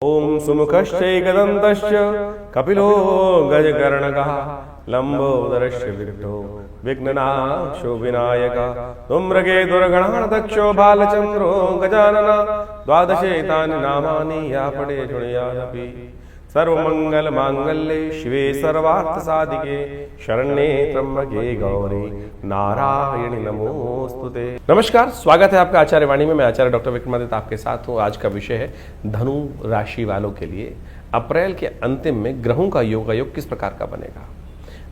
ओम सुमुखश्चैकदन्तश्च कपिलो गजकर्णकः लम्बोदरश्च विघ्नो विघ्ननाशो विनायकः धूम्रकेतुर्गणाध्यक्षो बालचन्द्रो गजानन द्वादशेतानि नामानि या पठे शृणुयादपि सर्वमंगल मांगल्ये शिवे सर्वार्थसाधिके शरण्ये त्र्यंबके गौरी नारायणी नमोस्तुते। नमस्कार, स्वागत है आपका आचार्य वाणी में। मैं आचार्य डॉक्टर विक्रमादित्य आपके साथ हूँ। आज का विषय है धनु राशि वालों के लिए अप्रैल के अंतिम में ग्रहों का योगायोग किस प्रकार का बनेगा।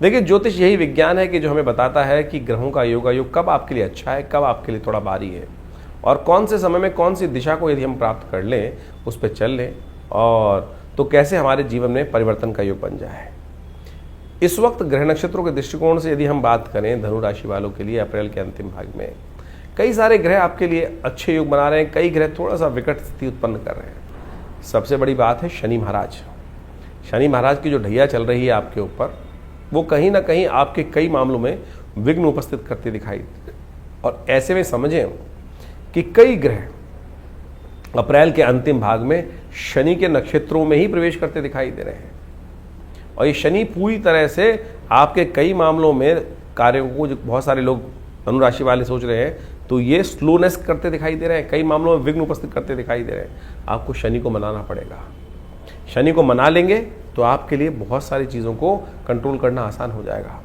देखिए, ज्योतिष यही विज्ञान है कि जो हमें बताता है कि ग्रहों का योगायोग कब आपके लिए अच्छा है, कब आपके लिए थोड़ा भारी है, और कौन से समय में कौन सी दिशा को यदि हम प्राप्त कर लें, उस पर चल लें, और तो कैसे हमारे जीवन में परिवर्तन का योग बन जाए। इस वक्त ग्रह नक्षत्रों के दृष्टिकोण से यदि हम बात करें धनु राशि वालों के लिए अप्रैल के अंतिम भाग में कई सारे ग्रह आपके लिए अच्छे योग बना रहे हैं, कई ग्रह थोड़ा सा विकट स्थिति उत्पन्न कर रहे हैं। सबसे बड़ी बात है शनि महाराज। शनि महाराज की जो ढैया चल रही है आपके ऊपर, वो कहीं ना कहीं आपके कई मामलों में विघ्न उपस्थित करती दिखाई। और ऐसे में समझें कि कई ग्रह अप्रैल के अंतिम भाग में शनि के नक्षत्रों में ही प्रवेश करते दिखाई दे रहे हैं, और ये शनि पूरी तरह से आपके कई मामलों में कार्यों को, जो बहुत सारे लोग धनु राशि वाले सोच रहे हैं, तो ये स्लोनेस करते दिखाई दे रहे हैं, कई मामलों में विघ्न उपस्थित करते दिखाई दे रहे हैं। आपको शनि को मनाना पड़ेगा। शनि को मना लेंगे तो आपके लिए बहुत सारी चीज़ों को कंट्रोल करना आसान हो जाएगा।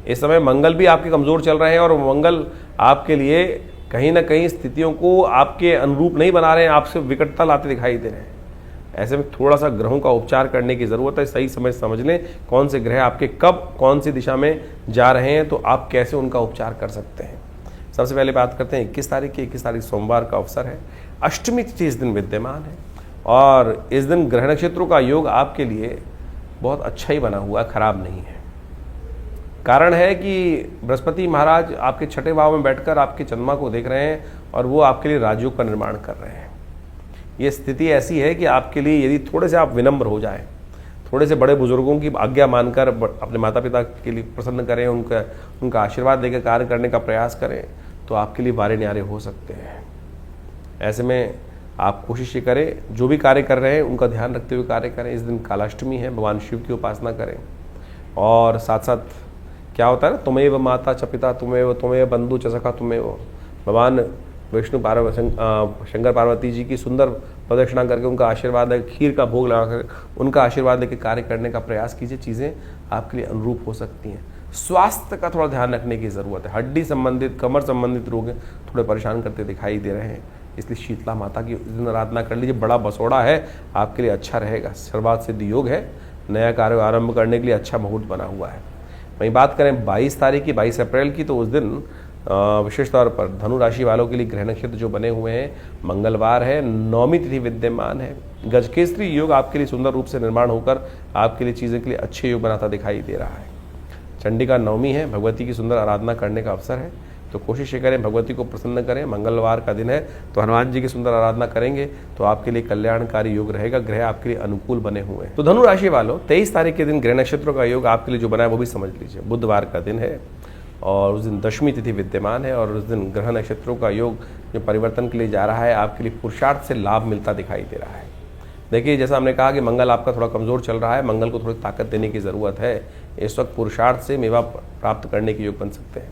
इस समय मंगल भी आपके कमज़ोर चल रहे हैं, और मंगल आपके लिए कहीं ना कहीं स्थितियों को आपके अनुरूप नहीं बना रहे हैं, आपसे विकटता लाते दिखाई दे रहे हैं। ऐसे में थोड़ा सा ग्रहों का उपचार करने की ज़रूरत है। सही समय समझ लें कौन से ग्रह आपके कब कौन सी दिशा में जा रहे हैं, तो आप कैसे उनका उपचार कर सकते हैं। सबसे पहले बात करते हैं 21 तारीख की। 21 तारीख सोमवार का अवसर है। अष्टमी तिथि इस दिन विद्यमान है, और इस दिन ग्रह नक्षत्रों का योग आपके लिए बहुत अच्छा ही बना हुआ, खराब नहीं है। कारण है कि बृहस्पति महाराज आपके छठे भाव में बैठकर आपके चंद्रमा को देख रहे हैं, और वो आपके लिए राजयोग का निर्माण कर रहे हैं। ये स्थिति ऐसी है कि आपके लिए यदि थोड़े से आप विनम्र हो जाएं, थोड़े से बड़े बुजुर्गों की आज्ञा मानकर अपने माता पिता के लिए प्रसन्न करें, उनका आशीर्वाद देकर कार्य करने का प्रयास करें, तो आपके लिए बारे न्यारे हो सकते हैं। ऐसे में आप कोशिश ये करें, जो भी कार्य कर रहे हैं उनका ध्यान रखते हुए कार्य करें। इस दिन कालाष्टमी है, भगवान शिव की उपासना करें। और साथ साथ क्या होता है ना, तुम्हें माता च पिता तुम्हें बंधु च सखा तुम्हें, भगवान विष्णु शंकर पार्वती जी की सुंदर प्रदक्षिणा करके उनका आशीर्वाद, खीर का भोग लगाकर उनका आशीर्वाद लेकर कार्य करने का प्रयास कीजिए। चीज़ें आपके लिए अनुरूप हो सकती हैं। स्वास्थ्य का थोड़ा ध्यान रखने की ज़रूरत है। हड्डी संबंधित, कमर संबंधित रोग थोड़े परेशान करते दिखाई दे रहे हैं, इसलिए शीतला माता की दिन आराधना कर लीजिए। बड़ा बसोड़ा है, आपके लिए अच्छा रहेगा। सर्वार्थ सिद्धि योग है, नया कार्य आरंभ करने के लिए अच्छा मुहूर्त बना हुआ है। वहीं बात करें 22 तारीख की, 22 अप्रैल की, तो उस दिन विशेष तौर पर धनु राशि वालों के लिए ग्रह नक्षत्र जो बने हुए हैं, मंगलवार है, नौमी तिथि विद्यमान है। गजकेसरी योग आपके लिए सुंदर रूप से निर्माण होकर आपके लिए चीज़ों के लिए अच्छे योग बनाता दिखाई दे रहा है। चंडिका नवमी है, भगवती की सुंदर आराधना करने का अवसर है, तो कोशिश ये करें भगवती को प्रसन्न करें। मंगलवार का दिन है, तो हनुमान जी की सुंदर आराधना करेंगे तो आपके लिए कल्याणकारी योग रहेगा। ग्रह आपके लिए अनुकूल बने हुए हैं। तो धनु राशि वालों, 23 तारीख के दिन ग्रह नक्षत्रों का योग आपके लिए जो बना है वो भी समझ लीजिए। बुधवार का दिन है, और उस दिन दशमी तिथि विद्यमान है, और उस दिन ग्रह नक्षत्रों का योग जो परिवर्तन के लिए जा रहा है, आपके लिए पुरुषार्थ से लाभ मिलता दिखाई दे रहा है। देखिए, जैसा हमने कहा कि मंगल आपका थोड़ा कमज़ोर चल रहा है, मंगल को थोड़ी ताकत देने की ज़रूरत है। इस वक्त पुरुषार्थ से मेवा प्राप्त करने के योग बन सकते हैं।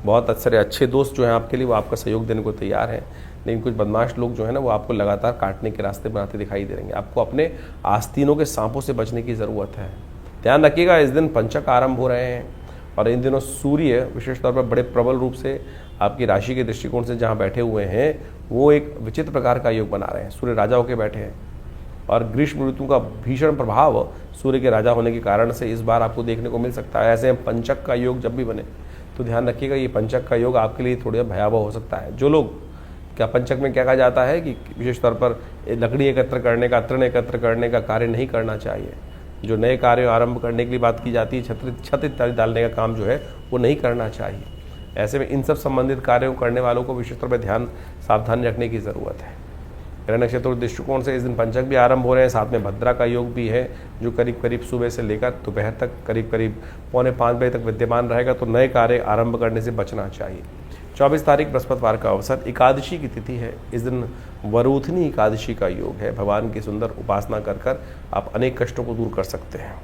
बहुत अच्छे दोस्त जो हैं आपके लिए, वो आपका सहयोग देने को तैयार हैं, लेकिन कुछ बदमाश लोग जो है ना, वो आपको लगातार काटने के रास्ते बनाते दिखाई दे रहेंगे। आपको अपने आस्तीनों के सांपों से बचने की ज़रूरत है। ध्यान रखिएगा, इस दिन पंचक आरंभ हो रहे हैं, और इन दिनों सूर्य विशेष तौर पर बड़े प्रबल रूप से आपकी राशि के दृष्टिकोण से जहाँ बैठे हुए हैं, वो एक विचित्र प्रकार का योग बना रहे हैं। सूर्य राजा होकर बैठे हैं, और ग्रीष्म ऋतु का भीषण प्रभाव सूर्य के राजा होने के कारण से इस बार आपको देखने को मिल सकता है। ऐसे पंचक का योग जब भी बने तो ध्यान रखिएगा, ये पंचक का योग आपके लिए थोड़ा भयावह हो सकता है। जो लोग, क्या पंचक में क्या कहा जाता है कि विशेष तौर पर लकड़ी एकत्र करने का, तृण एकत्र करने का कार्य नहीं करना चाहिए। जो नए कार्य आरंभ करने के लिए बात की जाती है, छत इत्यादि डालने का काम जो है वो नहीं करना चाहिए। ऐसे में इन सब संबंधित कार्यों करने वालों को विशेष तौर पर ध्यान सावधानी रखने की ज़रूरत है। ग्रह नक्षत्र दृष्टिकोण से इस दिन पंचक भी आरंभ हो रहे हैं, साथ में भद्रा का योग भी है, जो करीब करीब सुबह से लेकर दोपहर तक करीब करीब 4:45 बजे तक विद्यमान रहेगा। तो नए कार्य आरंभ करने से बचना चाहिए। 24 तारीख बृहस्पतिवार का अवसर, एकादशी की तिथि है। इस दिन वरूथनी एकादशी का योग है। भगवान की सुंदर उपासना कर कर आप अनेक कष्टों को दूर कर सकते हैं।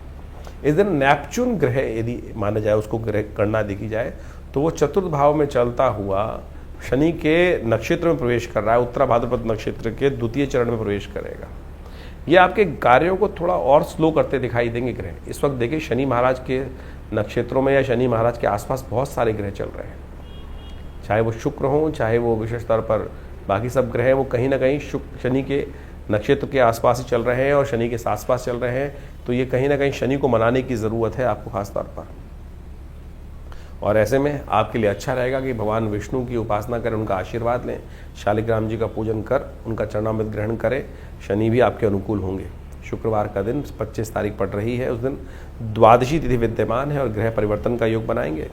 इस दिन नेपच्यून ग्रह यदि माना जाए, उसको ग्रह गणना देखी जाए, तो वो चतुर्थ भाव में चलता हुआ शनि के नक्षत्र में प्रवेश कर रहा है। उत्तरा भाद्रपद नक्षत्र के द्वितीय चरण में प्रवेश करेगा। ये आपके कार्यों को थोड़ा और स्लो करते दिखाई देंगे ग्रह। इस वक्त देखिए शनि महाराज के नक्षत्रों में या शनि महाराज के आसपास बहुत सारे ग्रह चल रहे हैं, चाहे वो शुक्र हों, चाहे वो विशेष तौर पर बाकी सब ग्रह हैं, वो कहीं ना कहीं शनि के नक्षत्र के आसपास ही चल रहे हैं और शनि के आसपास चल रहे हैं। तो ये कहीं ना कहीं शनि को मनाने की ज़रूरत है आपको खास तौर पर। और ऐसे में आपके लिए अच्छा रहेगा कि भगवान विष्णु की उपासना करें, उनका आशीर्वाद लें, शालिग्राम जी का पूजन कर उनका चरणामृत ग्रहण करें। शनि भी आपके अनुकूल होंगे। शुक्रवार का दिन 25 तारीख पड़ रही है, उस दिन द्वादशी तिथि विद्यमान है और ग्रह परिवर्तन का योग बनाएंगे।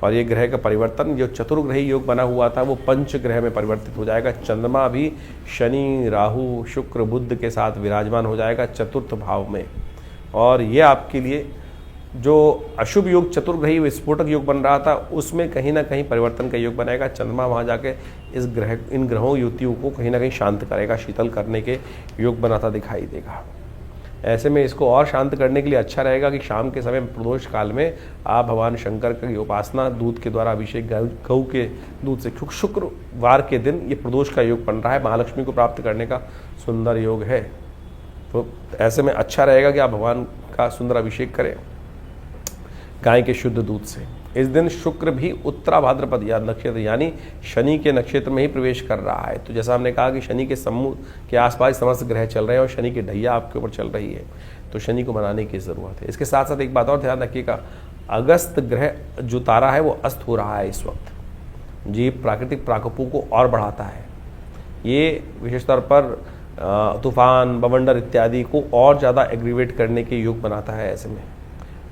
और ये ग्रह का परिवर्तन जो चतुर्ग्रही योग बना हुआ था वो पंच ग्रह में परिवर्तित हो जाएगा। चंद्रमा भी शनि, राहु, शुक्र, बुध के साथ विराजमान हो जाएगा चतुर्थ भाव में। और ये आपके लिए जो अशुभ योग चतुर्ग्रही विस्फोटक योग बन रहा था उसमें कहीं ना कहीं परिवर्तन का योग बनाएगा। चंद्रमा वहाँ जाके इन ग्रहों युतियों को कहीं ना कहीं शांत करेगा, शीतल करने के योग बनाता दिखाई देगा। ऐसे में इसको और शांत करने के लिए अच्छा रहेगा कि शाम के समय प्रदोष काल में आप भगवान शंकर की उपासना, दूध के द्वारा अभिषेक, गऊ के दूध से, शुक्रवार के दिन ये प्रदोष का योग बन रहा है, महालक्ष्मी को प्राप्त करने का सुंदर योग है। तो ऐसे में अच्छा रहेगा कि आप भगवान का सुंदर अभिषेक करें गाय के शुद्ध दूध से। इस दिन शुक्र भी उत्तरा भाद्रपद या नक्षत्र यानी शनि के नक्षत्र में ही प्रवेश कर रहा है। तो जैसा हमने कहा कि शनि के समूह के आसपास समस्त ग्रह चल रहे हैं और शनि की ढैया आपके ऊपर चल रही है, तो शनि को मनाने की ज़रूरत है। इसके साथ साथ एक बात और ध्यान रखिएगा, अगस्त ग्रह जो तारा है वो अस्त हो रहा है इस वक्त, जी प्राकृतिक प्रकोपों को और बढ़ाता है। ये विशेष तौर पर तूफान, बवंडर इत्यादि को और ज़्यादा एग्रीवेट करने के योग बनाता है। ऐसे में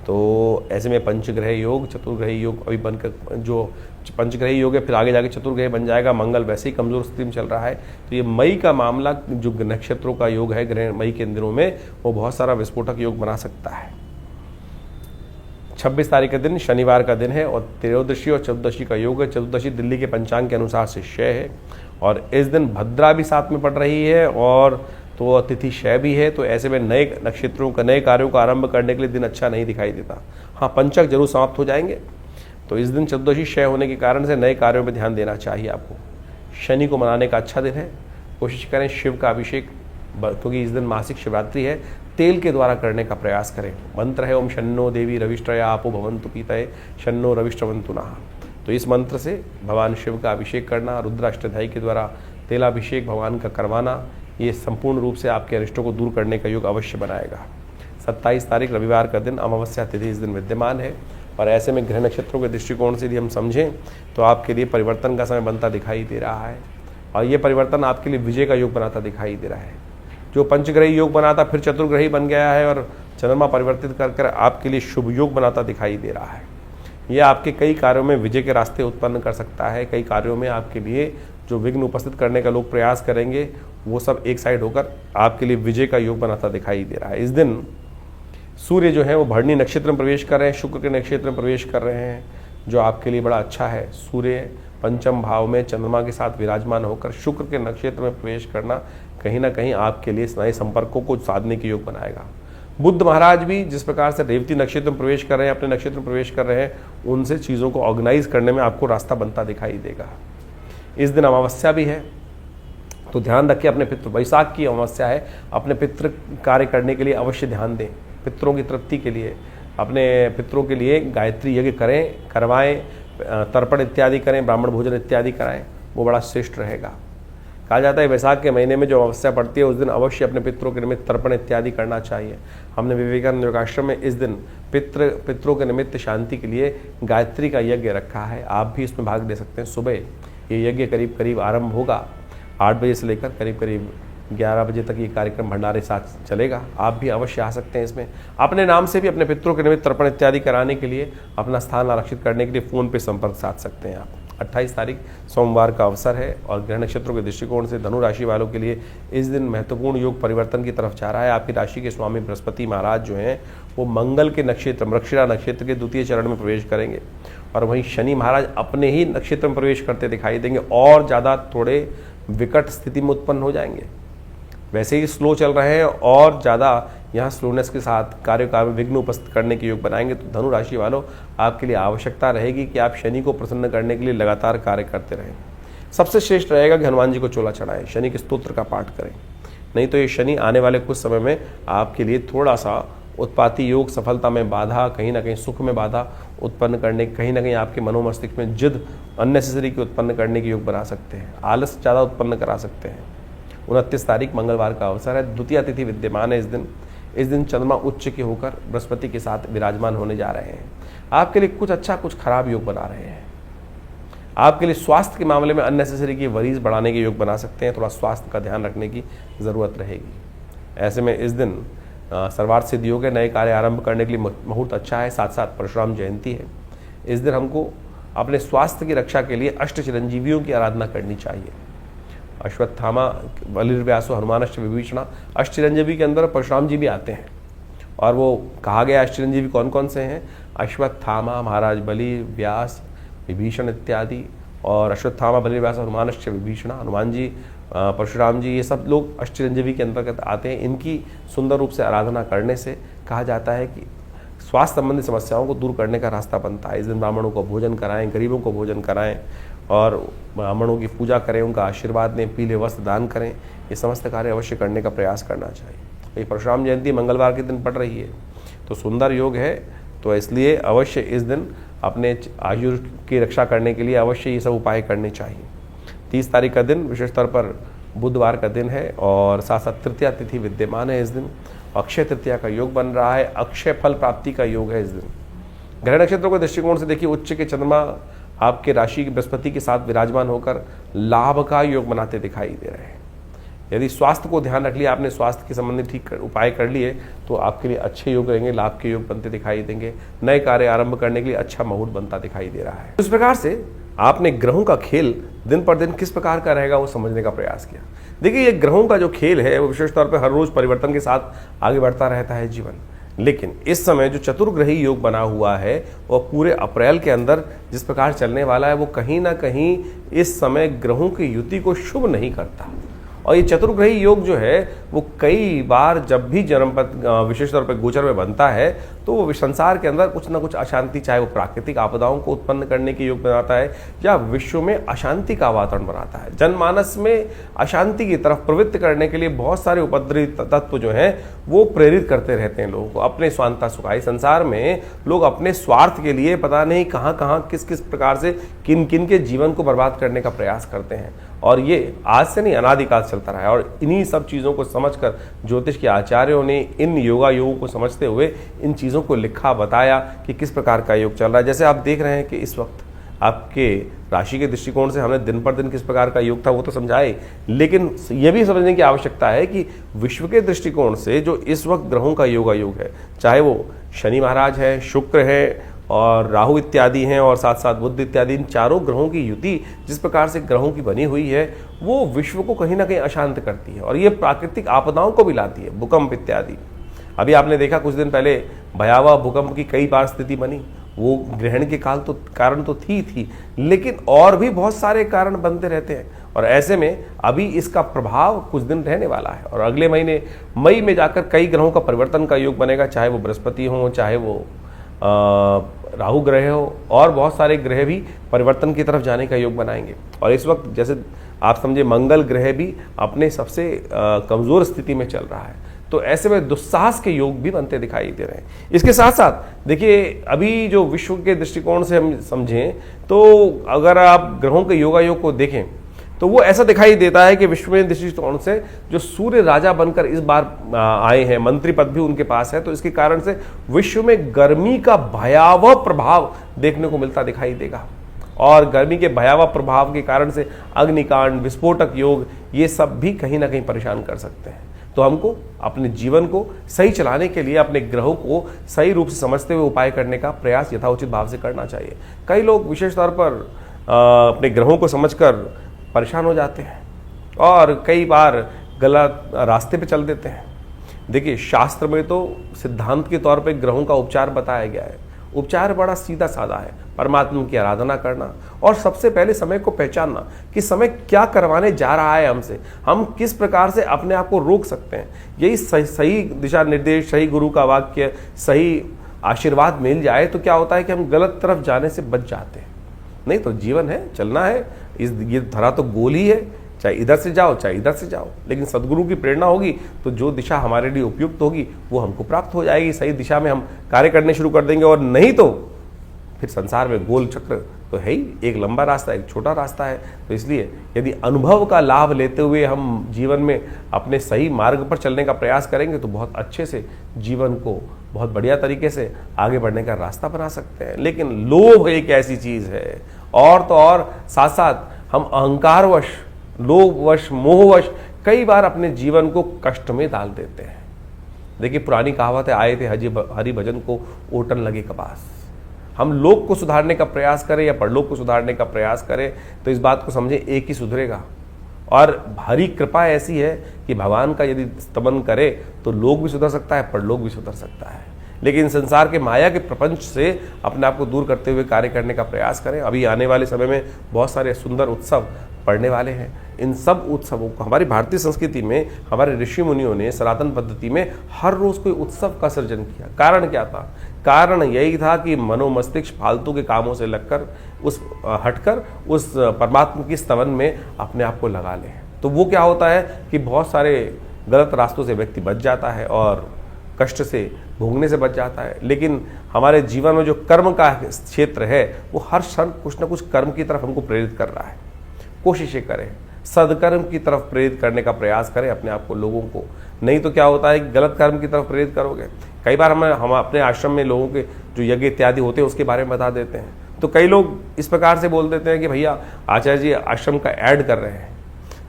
तो ऐसे में पंचग्रह योग, चतुर्ग्रह योग अभी बनकर, जो पंचग्रह योग है फिर आगे जाके चतुर्ग्रह बन जाएगा। मंगल वैसे ही कमज़ोर स्थिति में चल रहा है। तो ये मई का मामला जो नक्षत्रों का योग है ग्रह मई के दिनों में, वो बहुत सारा विस्फोटक योग बना सकता है। 26 तारीख का दिन शनिवार का दिन है और त्रयोदशी और चतुर्दशी का योग है। चतुर्दशी दिल्ली के पंचांग के अनुसार से क्षय है और इस दिन भद्रा भी साथ में पड़ रही है और तो तिथि क्षय भी है। तो ऐसे में नए नक्षत्रों का, नए कार्यों का आरंभ करने के लिए दिन अच्छा नहीं दिखाई देता। हाँ, पंचक जरूर समाप्त हो जाएंगे। तो इस दिन चतुर्दशी क्षय होने के कारण से नए कार्यों पर ध्यान देना चाहिए आपको। शनि को मनाने का अच्छा दिन है। कोशिश करें शिव का अभिषेक, क्योंकि इस दिन मासिक शिवरात्रि है, तेल के द्वारा करने का प्रयास करें। मंत्र है ओम शन्नो देवी रविष्ट्रया आपो भवन्तु पीतये शन्नो रविष्ट्रवन्तु नः। तो इस मंत्र से भगवान शिव का अभिषेक करना, रुद्राष्टध्यायी के द्वारा तेलाभिषेक भगवान का करवाना, ये संपूर्ण रूप से आपके अरिष्टों को दूर करने का योग अवश्य बनाएगा। 27 तारीख रविवार का दिन अमावस्या तिथि इस दिन विद्यमान है और ऐसे में ग्रह नक्षत्रों के दृष्टिकोण से यदि हम समझें तो आपके लिए परिवर्तन का समय बनता दिखाई दे रहा है और ये परिवर्तन आपके लिए विजय का योग बनाता दिखाई दे रहा है। जो पंचग्रही योग बना था फिर चतुर्ग्रही बन गया है और चंद्रमा परिवर्तित कर आपके लिए शुभ योग बनाता दिखाई दे रहा है। यह आपके कई कार्यों में विजय के रास्ते उत्पन्न कर सकता है। कई कार्यों में आपके लिए जो विघ्न उपस्थित करने का लोग प्रयास करेंगे वो सब एक साइड होकर आपके लिए विजय का योग बनाता दिखाई दे रहा है। इस दिन सूर्य जो है वो भरणी नक्षत्र में प्रवेश कर रहे हैं, शुक्र के नक्षत्र में प्रवेश कर रहे हैं, जो आपके लिए बड़ा अच्छा है। सूर्य पंचम भाव में चंद्रमा के साथ विराजमान होकर शुक्र के नक्षत्र में प्रवेश करना कहीं ना कहीं आपके लिए नए संपर्कों को साधने के योग बनाएगा। बुध महाराज भी जिस प्रकार से रेवती नक्षत्र में प्रवेश कर रहे हैं, अपने नक्षत्र में प्रवेश कर रहे हैं, उनसे चीज़ों को ऑर्गेनाइज करने में आपको रास्ता बनता दिखाई देगा। इस दिन अमावस्या भी है, तो ध्यान रखिए अपने पितृ, वैशाख की अमावस्या है, अपने पितृ कार्य करने के लिए अवश्य ध्यान दें। पितरों की तृप्ति के लिए, अपने पितरों के लिए गायत्री यज्ञ करें, करवाएं, तर्पण इत्यादि करें, ब्राह्मण भोजन इत्यादि कराएं, वो बड़ा श्रेष्ठ रहेगा। कहा जाता है वैशाख के महीने में जो अमावस्या पड़ती है उस दिन अवश्य अपने पितरों के निमित्त तर्पण इत्यादि करना चाहिए। हमने विवेकानंद योगाश्रम में इस दिन पितरों के निमित्त शांति के लिए गायत्री का यज्ञ रखा है, आप भी इसमें भाग ले सकते हैं। सुबह ये यज्ञ करीब करीब आरंभ होगा 8 बजे से लेकर करीब करीब 11 बजे तक ये कार्यक्रम भंडारे साथ चलेगा। आप भी अवश्य आ सकते हैं इसमें। अपने नाम से भी अपने पितरों के निमित्त तर्पण इत्यादि कराने के लिए, अपना स्थान आरक्षित करने के लिए फ़ोन पे संपर्क साध सकते हैं आप। 28 तारीख सोमवार का अवसर है और ग्रह नक्षत्रों के दृष्टिकोण से धनु राशि वालों के लिए इस दिन महत्वपूर्ण योग परिवर्तन की तरफ जा रहा है। आपकी राशि के स्वामी बृहस्पति महाराज जो हैं वो मंगल के नक्षत्र मृगशिरा नक्षत्र के द्वितीय चरण में प्रवेश करेंगे और वहीं शनि महाराज अपने ही नक्षत्र में प्रवेश करते दिखाई देंगे और ज़्यादा थोड़े विकट स्थिति में उत्पन्न हो जाएंगे। वैसे ही स्लो चल रहे हैं और ज़्यादा यहाँ स्लोनेस के साथ कार्य में विघ्न उपस्थित करने के योग बनाएंगे। तो धनु राशि वालों, आपके लिए आवश्यकता रहेगी कि आप शनि को प्रसन्न करने के लिए लगातार कार्य करते रहें। सबसे श्रेष्ठ रहेगा कि हनुमान जी को चोला चढ़ाएं, शनि के स्तोत्र का पाठ करें। नहीं तो ये शनि आने वाले कुछ समय में आपके लिए थोड़ा सा उत्पाती योग, सफलता में बाधा, कहीं ना कहीं सुख में बाधा उत्पन्न करने, कहीं ना कहीं आपके मनोमस्तिष्क में जिद अननेसेसरी की उत्पन्न करने के योग बना सकते हैं। आलस ज़्यादा उत्पन्न करा सकते हैं। 29 तारीख मंगलवार का अवसर है, द्वितीय तिथि विद्यमान है इस दिन चंद्रमा उच्च के होकर बृहस्पति के साथ विराजमान होने जा रहे हैं। आपके लिए कुछ अच्छा कुछ खराब योग बना रहे हैं। आपके लिए स्वास्थ्य के मामले में अननेसेसरी की वरीज बढ़ाने के योग बना सकते हैं। थोड़ा स्वास्थ्य का ध्यान रखने की ज़रूरत रहेगी। ऐसे में इस दिन सर्वार्थ सिद्ध योग है, नए कार्य आरंभ करने के लिए मुहूर्त अच्छा है। साथ साथ परशुराम जयंती है। इस दिन हमको अपने स्वास्थ्य की रक्षा के लिए अष्ट चिरंजीवियों की आराधना करनी चाहिए। अश्वत्थामा, बलिर्व्यासो, हनुमानश्च विभीषण, अष्ट चिरंजीवी के अंदर परशुराम जी भी आते हैं। और वो कहा गया अष्ट चिरंजीवी कौन कौन से हैं? अश्वत्थामा, महाराज बलि, व्यास, विभीषण इत्यादि। और अश्वत्थामा, बलिर्व्यास, हनुमानश्च विभीषण, हनुमान जी, परशुराम जी, ये सब लोग अष्ट चिरंजीवी के अंतर्गत आते हैं। इनकी सुंदर रूप से आराधना करने से कहा जाता है कि स्वास्थ्य संबंधी समस्याओं को दूर करने का रास्ता बनता है। इस दिन ब्राह्मणों को भोजन कराएं, गरीबों को भोजन कराएं और ब्राह्मणों की पूजा करें, उनका आशीर्वाद दें, पीले वस्त्र दान करें। ये समस्त कार्य अवश्य करने का प्रयास करना चाहिए। ये परशुराम जयंती मंगलवार के दिन पड़ रही है, तो सुंदर योग है। तो इसलिए अवश्य इस दिन अपने आयु की रक्षा करने के लिए अवश्य ये सब उपाय करने चाहिए। 30 तारीख का दिन विशेष तौर पर बुधवार का दिन है और साथ साथ तृतीया तिथि विद्यमान है। इस दिन अक्षय तृतीया का योग बन रहा है। अक्षय फल प्राप्ति का योग है इस दिन। ग्रह नक्षत्रों के दृष्टिकोण से देखिए, उच्च के चंद्रमा आपके राशि की बृहस्पति के साथ विराजमान होकर लाभ का योग बनाते दिखाई दे रहे हैं। यदि स्वास्थ्य को ध्यान रख लिया आपने, स्वास्थ्य के संबंधी ठीक उपाय कर लिए, तो आपके लिए अच्छे योग रहेंगे, लाभ के योग बनते दिखाई देंगे। नए कार्य आरंभ करने के लिए अच्छा मुहूर्त बनता दिखाई दे रहा है। इस प्रकार से आपने ग्रहों का खेल दिन पर दिन किस प्रकार का रहेगा वो समझने का प्रयास किया। देखिए, ये ग्रहों का जो खेल है वो विशेष तौर पर हर रोज परिवर्तन के साथ आगे बढ़ता रहता है जीवन। लेकिन इस समय जो चतुर्ग्रही योग बना हुआ है वह पूरे अप्रैल के अंदर जिस प्रकार चलने वाला है, वो कहीं ना कहीं इस समय ग्रहों की युति को शुभ नहीं करता। और ये चतुर्ग्रही योग जो है वो कई बार जब भी जन्मपथ विशेष तौर पर गोचर में बनता है तो वो संसार के अंदर कुछ ना कुछ अशांति, चाहे वो प्राकृतिक आपदाओं को उत्पन्न करने के योग बनाता है या विश्व में अशांति का वातावरण बनाता है। जनमानस में अशांति की तरफ प्रवृत्त करने के लिए बहुत सारे उपद्रवी तत्व जो हैं वो प्रेरित करते रहते हैं लोगों को अपने स्वांता सुखाई। संसार में लोग अपने स्वार्थ के लिए पता नहीं कहाँ कहाँ किस किस प्रकार से किन किन के जीवन को बर्बाद करने का प्रयास करते हैं। और ये आज से नहीं, अनादिकाल चलता रहा है। और इन्हीं सब चीज़ों को समझकर ज्योतिष के आचार्यों ने इन योगों को समझते हुए इन चीज़ों को लिखा, बताया कि किस प्रकार का योग चल रहा है। जैसे आप देख रहे हैं कि इस वक्त आपके राशि के दृष्टिकोण से हमने दिन पर दिन किस प्रकार का योग था वो तो समझाए, लेकिन ये भी समझने की आवश्यकता है कि विश्व के दृष्टिकोण से जो इस वक्त ग्रहों का योग है, चाहे वो शनि महाराज है, शुक्र है और राहु इत्यादि हैं और साथ साथ बुध इत्यादि, इन चारों ग्रहों की युति जिस प्रकार से ग्रहों की बनी हुई है वो विश्व को कहीं ना कहीं अशांत करती है और ये प्राकृतिक आपदाओं को भी लाती है, भूकंप इत्यादि। अभी आपने देखा कुछ दिन पहले भयावह भूकंप की कई बार स्थिति बनी। वो ग्रहण के कारण तो थी, लेकिन और भी बहुत सारे कारण बनते रहते हैं। और ऐसे में अभी इसका प्रभाव कुछ दिन रहने वाला है और अगले महीने मई में जाकर कई ग्रहों का परिवर्तन का योग बनेगा, चाहे वो बृहस्पति हो, चाहे वो राहु ग्रह हो, और बहुत सारे ग्रह भी परिवर्तन की तरफ जाने का योग बनाएंगे। और इस वक्त जैसे आप समझे मंगल ग्रह भी अपने सबसे कमज़ोर स्थिति में चल रहा है, तो ऐसे में दुस्साहस के योग भी बनते दिखाई दे रहे हैं। इसके साथ साथ देखिए, अभी जो विश्व के दृष्टिकोण से हम समझें तो अगर आप ग्रहों के योग को देखें तो वो ऐसा दिखाई देता है कि विश्व में दृष्टिकोण से जो सूर्य राजा बनकर इस बार आए हैं, मंत्री पद भी उनके पास है, तो इसके कारण से विश्व में गर्मी का भयावह प्रभाव देखने को मिलता दिखाई देगा। और गर्मी के भयावह प्रभाव के कारण से अग्निकांड, विस्फोटक योग, ये सब भी कहीं ना कहीं परेशान कर सकते हैं। तो हमको अपने जीवन को सही चलाने के लिए अपने ग्रहों को सही रूप से समझते हुए उपाय करने का प्रयास यथाउचित भाव से करना चाहिए। कई लोग विशेष तौर पर अपने ग्रहों को समझकर परेशान हो जाते हैं और कई बार गलत रास्ते पे चल देते हैं। देखिए, शास्त्र में तो सिद्धांत के तौर पे ग्रहों का उपचार बताया गया है उपचार बड़ा सीधा साधा है, परमात्मा की आराधना करना और सबसे पहले समय को पहचानना कि समय क्या करवाने जा रहा है हमसे, हम किस प्रकार से अपने आप को रोक सकते हैं। यही सही दिशा निर्देश, सही गुरु का वाक्य, सही आशीर्वाद मिल जाए तो क्या होता है कि हम गलत तरफ जाने से बच जाते हैं। नहीं तो जीवन है, चलना है, ये धरा तो गोल ही है, चाहे इधर से जाओ चाहे इधर से जाओ, लेकिन सदगुरु की प्रेरणा होगी तो जो दिशा हमारे लिए उपयुक्त होगी वो हमको प्राप्त हो जाएगी। सही दिशा में हम कार्य करने शुरू कर देंगे, और नहीं तो फिर संसार में गोल चक्र तो है ही, एक लंबा रास्ता एक छोटा रास्ता है। तो इसलिए यदि अनुभव का लाभ लेते हुए हम जीवन में अपने सही मार्ग पर चलने का प्रयास करेंगे तो बहुत अच्छे से जीवन को बहुत बढ़िया तरीके से आगे बढ़ने का रास्ता बना सकते हैं। लेकिन लोभ एक ऐसी चीज है, और तो और साथ साथ हम अहंकारवश, लोभवश, मोहवश कई बार अपने जीवन को कष्ट में डाल देते हैं। देखिए पुरानी कहावत है, आए थे हरि भजन को ओटन लगे कपास। हम लोक को सुधारने का प्रयास करें या परलोक को सुधारने का प्रयास करें तो इस बात को समझें एक ही सुधरेगा, और हरि कृपा ऐसी है कि भगवान का यदि स्तमन करे तो लोक भी सुधर सकता है, परलोक भी सुधर सकता है। लेकिन संसार के माया के प्रपंच से अपने आप को दूर करते हुए कार्य करने का प्रयास करें। अभी आने वाले समय में बहुत सारे सुंदर उत्सव पड़ने वाले हैं। इन सब उत्सवों को हमारी भारतीय संस्कृति में हमारे ऋषि मुनियों ने सनातन पद्धति में हर रोज कोई उत्सव का सृजन किया। कारण क्या था? कारण यही था कि मनोमस्तिष्क फालतू के कामों से हटकर उस परमात्मा की स्तवन में अपने आप को लगा ले। तो वो क्या होता है कि बहुत सारे गलत रास्तों से व्यक्ति बच जाता है और कष्ट से भोगने से बच जाता है। लेकिन हमारे जीवन में जो कर्म का क्षेत्र है वो हर क्षण कुछ न कुछ कर्म की तरफ हमको प्रेरित कर रहा है। कोशिशें करें, सदकर्म की तरफ प्रेरित करने का प्रयास करें अपने आप को, लोगों को। नहीं तो क्या होता है कि गलत कर्म की तरफ प्रेरित करोगे। कई बार हम अपने आश्रम में लोगों के जो यज्ञ इत्यादि होते हैं उसके बारे में बता देते हैं, तो कई लोग इस प्रकार से बोल देते हैं कि भैया आचार्य जी आश्रम का ऐड कर रहे हैं।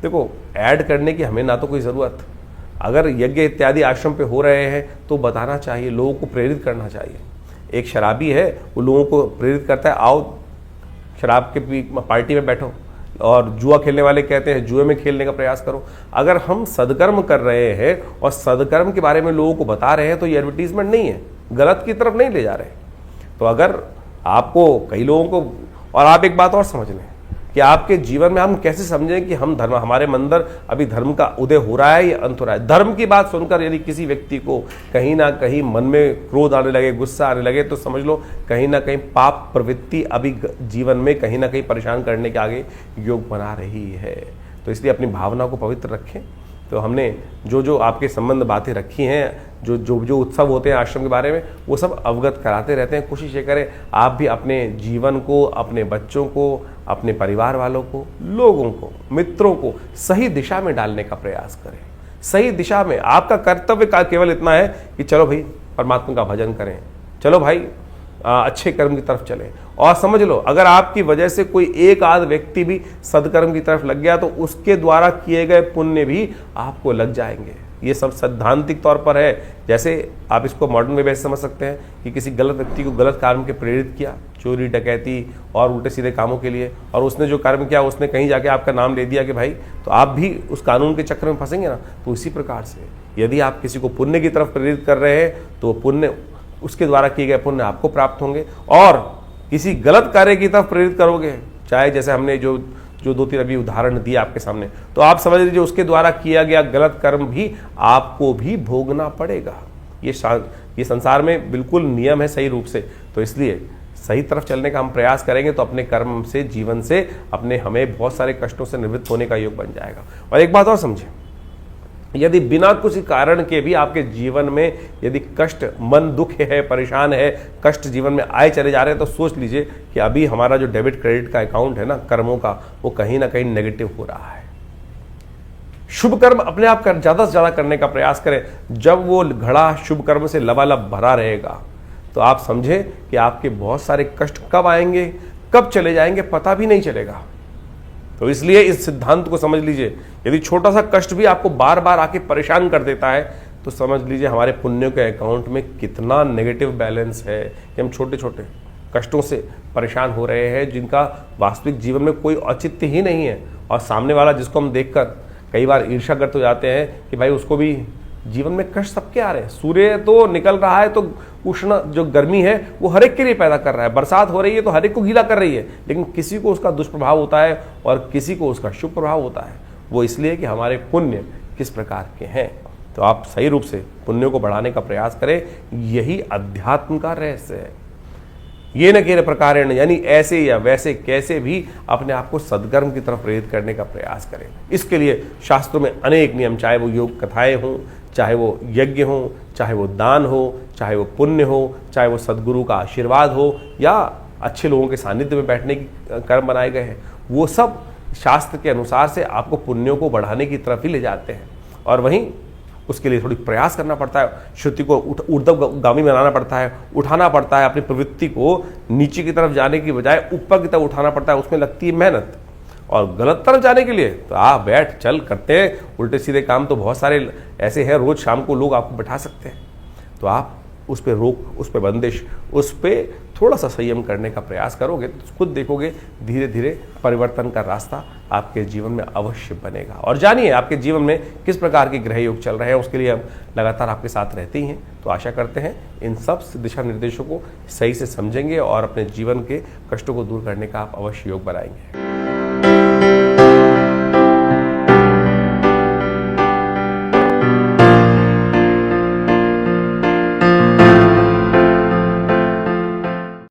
देखो, ऐड करने की हमें ना तो कोई ज़रूरत, अगर यज्ञ इत्यादि आश्रम पे हो रहे हैं तो बताना चाहिए, लोगों को प्रेरित करना चाहिए। एक शराबी है, वो लोगों को प्रेरित करता है, आओ शराब के पार्टी में बैठो, और जुआ खेलने वाले कहते हैं जुए में खेलने का प्रयास करो। अगर हम सदकर्म कर रहे हैं और सदकर्म के बारे में लोगों को बता रहे हैं तो ये एडवर्टीजमेंट नहीं है, गलत की तरफ नहीं ले जा रहे। तो अगर आपको कई लोगों को, और आप एक बात और समझ लें कि आपके जीवन में हम कैसे समझें कि हम धर्म, हमारे अंदर अभी धर्म का उदय हो रहा है या अंत हो रहा है। धर्म की बात सुनकर यदि किसी व्यक्ति को कहीं ना कहीं मन में क्रोध आने लगे, गुस्सा आने लगे, तो समझ लो कहीं ना कहीं पाप प्रवृत्ति अभी जीवन में कहीं ना कहीं परेशान करने के आगे योग बना रही है। तो इसलिए अपनी भावना को पवित्र रखें। तो हमने जो जो आपके संबंध बातें रखी हैं, जो उत्सव होते हैं आश्रम के बारे में, वो सब अवगत कराते रहते हैं। कोशिश ये करें आप भी अपने जीवन को, अपने बच्चों को, अपने परिवार वालों को, लोगों को, मित्रों को सही दिशा में डालने का प्रयास करें। सही दिशा में आपका कर्तव्य का केवल इतना है कि चलो भाई परमात्मा का भजन करें, चलो भाई अच्छे कर्म की तरफ चलें। और समझ लो अगर आपकी वजह से कोई एक आध व्यक्ति भी सदकर्म की तरफ लग गया तो उसके द्वारा किए गए पुण्य भी आपको लग जाएंगे। ये सब सैद्धांतिक तौर पर है। जैसे आप इसको मॉडर्न में वैसे समझ सकते हैं कि किसी गलत व्यक्ति को गलत काम के प्रेरित किया, चोरी डकैती और उल्टे सीधे कामों के लिए, और उसने जो कर्म किया उसने कहीं जाके आपका नाम ले दिया कि भाई, तो आप भी उस कानून के चक्कर में फंसेंगे ना। तो इसी प्रकार से यदि आप किसी को पुण्य की तरफ प्रेरित कर रहे हैं तो पुण्य, उसके द्वारा किए गए पुण्य आपको प्राप्त होंगे। और किसी गलत कार्य की तरफ प्रेरित करोगे, चाहे जैसे हमने जो दो तीन अभी उदाहरण दिए आपके सामने, तो आप समझ लीजिए उसके द्वारा किया गया गलत कर्म भी आपको भी भोगना पड़ेगा। ये संसार में बिल्कुल नियम है सही रूप से। तो इसलिए सही तरफ चलने का हम प्रयास करेंगे तो अपने कर्म से, जीवन से हमें बहुत सारे कष्टों से निवृत्त होने का योग बन जाएगा। और एक बात और समझें, यदि बिना कुछ कारण के भी आपके जीवन में यदि कष्ट, मन दुख है, परेशान है, कष्ट जीवन में आए चले जा रहे हैं, तो सोच लीजिए कि अभी हमारा जो डेबिट क्रेडिट का अकाउंट है ना कर्मों का, वो कहीं ना कहीं नेगेटिव हो रहा है। शुभ कर्म अपने आप ज्यादा से ज्यादा करने का प्रयास करें। जब वो घड़ा शुभ कर्म से लबालब भरा रहेगा तो आप समझे कि आपके बहुत सारे कष्ट कब आएंगे, कब चले जाएंगे, पता भी नहीं चलेगा। तो इसलिए इस सिद्धांत को समझ लीजिए, यदि छोटा सा कष्ट भी आपको बार बार आके परेशान कर देता है तो समझ लीजिए हमारे पुण्यों के अकाउंट में कितना नेगेटिव बैलेंस है कि हम छोटे छोटे कष्टों से परेशान हो रहे हैं, जिनका वास्तविक जीवन में कोई औचित्य ही नहीं है। और सामने वाला जिसको हम देखकर कई बार ईर्ष्याग्रस्त हो जाते हैं कि भाई उसको भी जीवन में कष्ट सबके आ रहे हैं। सूर्य तो निकल रहा है तो उष्ण जो गर्मी है वो हर एक के लिए पैदा कर रहा है। बरसात हो रही है तो हर एक को गीला कर रही है, लेकिन किसी को उसका दुष्प्रभाव होता है और किसी को उसका शुभ प्रभाव होता है। वो इसलिए कि हमारे पुण्य किस प्रकार के हैं। तो आप सही रूप से पुण्यों को बढ़ाने का प्रयास करें, यही अध्यात्म का रहस्य है। ये न केवल प्रकारेण, यानी ऐसे या वैसे कैसे भी अपने आप को सद्कर्म की तरफ प्रेरित करने का प्रयास करें। इसके लिए शास्त्रों में अनेक नियम, चाहे वो योग कथाएं हों, चाहे वो यज्ञ हो, चाहे वो दान हो, चाहे वो पुण्य हो, चाहे वो सद्गुरु का आशीर्वाद हो, या अच्छे लोगों के सानिध्य में बैठने की कर्म बनाए गए हैं, वो सब शास्त्र के अनुसार से आपको पुण्यों को बढ़ाने की तरफ ही ले जाते हैं। और वहीं उसके लिए थोड़ी प्रयास करना पड़ता है, श्रुति को ऊर्ध्वगामी बनाना पड़ता है, उठाना पड़ता है, अपनी प्रवृत्ति को नीचे की तरफ जाने की बजाय ऊपर की तरफ उठाना पड़ता है। उसमें लगती है मेहनत। और गलत तरफ जाने के लिए तो आप बैठ चल करते हैं, उल्टे सीधे काम तो बहुत सारे ऐसे हैं, रोज शाम को लोग आपको बैठा सकते हैं। तो आप उस पर रोक, उस पर बंदिश, उस पर थोड़ा सा संयम करने का प्रयास करोगे तो खुद देखोगे धीरे धीरे परिवर्तन का रास्ता आपके जीवन में अवश्य बनेगा। और जानिए आपके जीवन में किस प्रकार के ग्रह योग चल रहे हैं, उसके लिए हम लगातार आपके साथ रहते ही हैं। तो आशा करते हैं इन सब दिशा निर्देशों को सही से समझेंगे और अपने जीवन के कष्टों को दूर करने का आप अवश्य योग बनाएंगे।